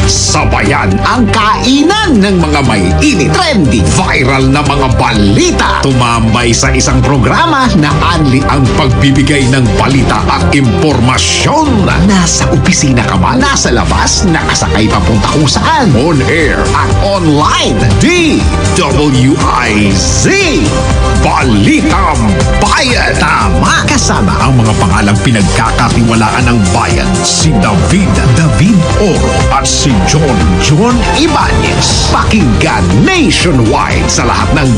Sabayan ang kainan ng mga may init, trendy, viral na mga balita. Tumambay sa isang programa na anli ang pagbibigay ng balita at impormasyon. Nasa opisina ka man, nasa labas, nakasakay papunta kung saan. On air at online. DWIZ Balitang Bayan. Tama, kasama ang mga pangalang pinagkakatiwalaan ng bayan. Si David Oro at si John Ibanez. Pakinggan nationwide sa lahat ng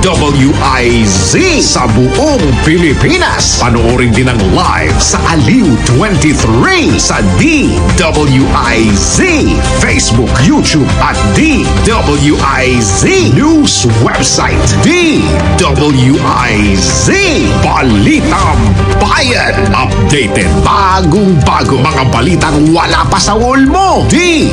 DWIZ sa buong Pilipinas. Panoorin din ang live sa Aliw 23 sa DWIZ Facebook, YouTube at DWIZ News website. DWIZ Balitang Bayan. Updated, bagong-bago mga balitang wala pa sa wall mo. DWIZ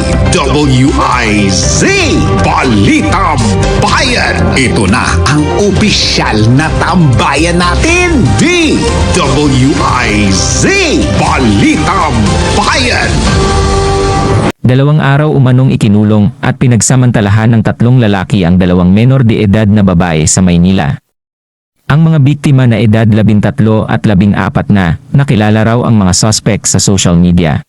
Balitang Bayan. Ito na ang opisyal na tambayan natin. DWIZ Balitang Bayan. 2 araw umanong ikinulong at pinagsamantalahan ng 3 lalaki ang 2 menor de edad na babae sa Maynila. Ang mga biktima na edad 13 at 14 na, nakilala raw ang mga suspect sa social media.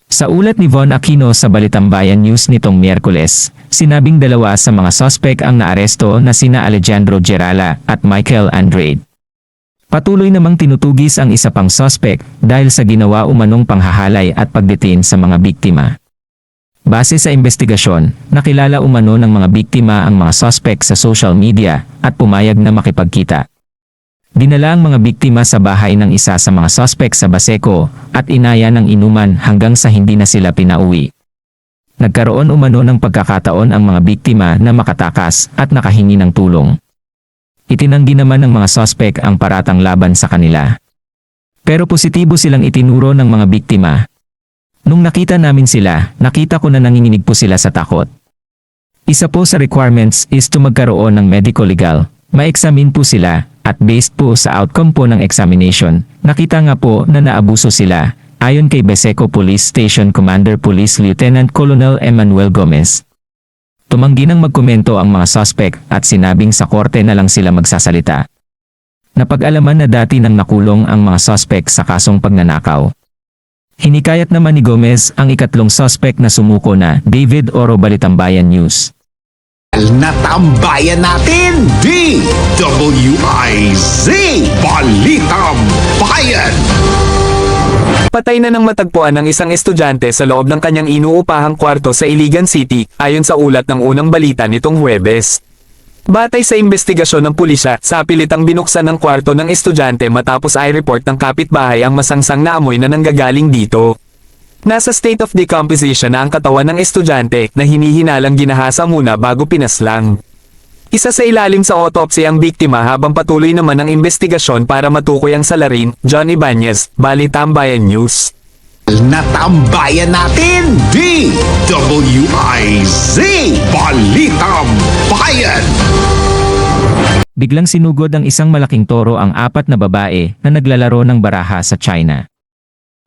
Sa ulat ni Von Aquino sa Balitambayan News nitong Miyerkules, sinabing 2 sa mga suspect ang naaresto na sina Alejandro Gerala at Michael Andrade. Patuloy namang tinutugis ang isa pang suspect dahil sa ginawa umanong panghahalay at pagdetain sa mga biktima. Base sa investigasyon, nakilala umano ng mga biktima ang mga suspect sa social media at pumayag na makipagkita. Dinala ang mga biktima sa bahay ng isa sa mga suspect sa Baseco at inaya ng inuman hanggang sa hindi na sila pinauwi. Nagkaroon umano ng pagkakataon ang mga biktima na makatakas at nakahingi ng tulong. Itinanggi naman ng mga suspect ang paratang laban sa kanila. Pero positibo silang itinuro ng mga biktima. Nung nakita namin sila, nakita ko na nanginginig po sila sa takot. Isa po sa requirements is to magkaroon ng medical legal, ma-examine po sila, at based po sa outcome po ng examination, nakita nga po na naabuso sila, ayon kay Baseco Police Station Commander Police Lieutenant Colonel Emmanuel Gomez. Tumanggi nang magkomento ang mga suspect at sinabing sa korte na lang sila magsasalita. Napag-alaman na dati nang nakulong ang mga suspect sa kasong pagnanakaw. Hinikayat naman ni Gomez ang ikatlong suspect na sumuko na David Oro. Balitambayan News. Natambayan natin. DWIZ Balitang Bayan. Patay na nang matagpuan ng isang estudyante sa loob ng kanyang inuupahang kwarto sa Iligan City, ayon sa ulat ng unang balita nitong Huwebes. Batay sa investigasyon ng pulisya, sapilitang binuksan ng kwarto ng estudyante matapos ay report ng kapitbahay ang masangsang na amoy na nanggagaling dito. Nasa state of decomposition na ang katawan ng estudyante na hinihinalang ginahasa muna bago pinaslang. Isa sa ilalim sa autopsy ang biktima habang patuloy naman ang investigasyon para matukoy ang salarin. John Ibanez, Balitambayan News. Natambayan natin. DWIZ Balitang Bayan. Biglang sinugod ang isang malaking toro ang 4 na babae na naglalaro ng baraha sa China.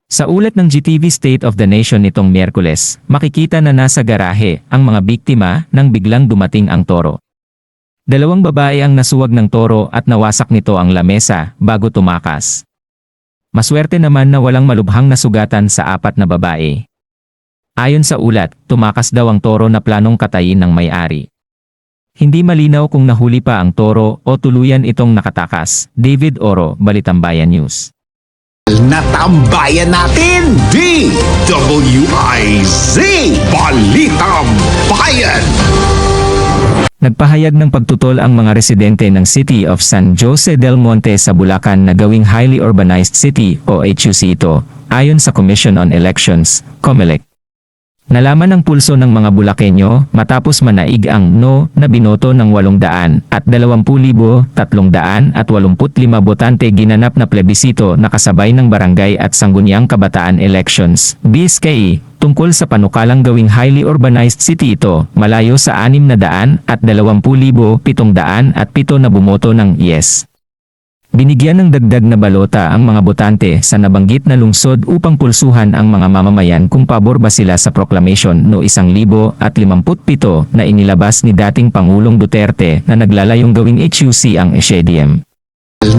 Sa ulat ng GTV State of the Nation nitong Miyerkules, makikita na nasa garahe ang mga biktima nang biglang dumating ang toro. 2 babae ang nasuwag ng toro at nawasak nito ang lamesa bago tumakas. Maswerte naman na walang malubhang nasugatan sa 4 na babae. Ayon sa ulat, tumakas daw ang toro na planong katayin ng may-ari. Hindi malinaw kung nahuli pa ang toro o tuluyan itong nakatakas. David Oro, Balitambayan News. Natambayan natin. DWIZ Balitang Bayan. Nagpahayag ng pagtutol ang mga residente ng City of San Jose del Monte sa Bulacan na gawing highly urbanized city o HUC ito, ayon sa Commission on Elections, COMELEC. Nalaman ang pulso ng mga Bulakenyo matapos manaig ang no na binoto ng 800 at 20,385 botante ginanap na plebisito na kasabay ng barangay at sangguniang kabataan elections, BSKE, tungkol sa panukalang gawing highly urbanized city ito, malayo sa 600 at 20,707 na bumoto ng yes. Binigyan ng dagdag na balota ang mga botante sa nabanggit na lungsod upang pulsuhan ang mga mamamayan kung pabor ba sila sa Proclamation no 1057 na inilabas ni dating Pangulong Duterte na naglalayong gawing HUC ang SEDM.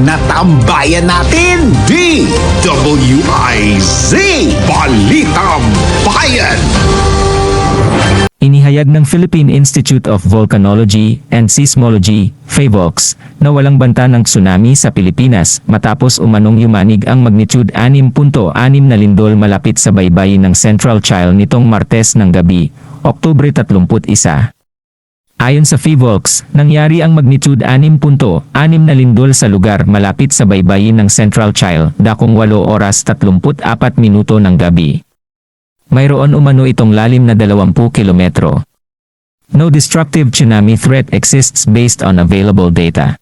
Natambayan natin DWIZ Balitang Bayan. Inihayag ng Philippine Institute of Volcanology and Seismology, PHIVOLCS, na walang banta ng tsunami sa Pilipinas matapos umanong yumanig ang magnitude 6.6 na lindol malapit sa baybayin ng Central Chile nitong Martes ng gabi, Oktubre 31. Ayon sa PHIVOLCS, nangyari ang magnitude 6.6 na lindol sa lugar malapit sa baybayin ng Central Chile, dakong 8:34 ng gabi. Mayroon umano itong lalim na 20 kilometro. No destructive tsunami threat exists based on available data.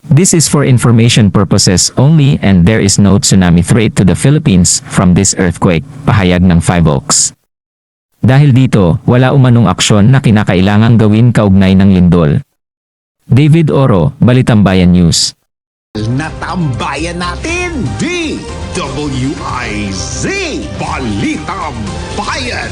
This is for information purposes only and there is no tsunami threat to the Philippines from this earthquake, pahayag ng PHIVOLCS. Dahil dito, wala umanong aksyon na kinakailangang gawin kaugnay ng lindol. David Oro, Balitambayan News. Natambayan natin DWIZ Balitang Bayan.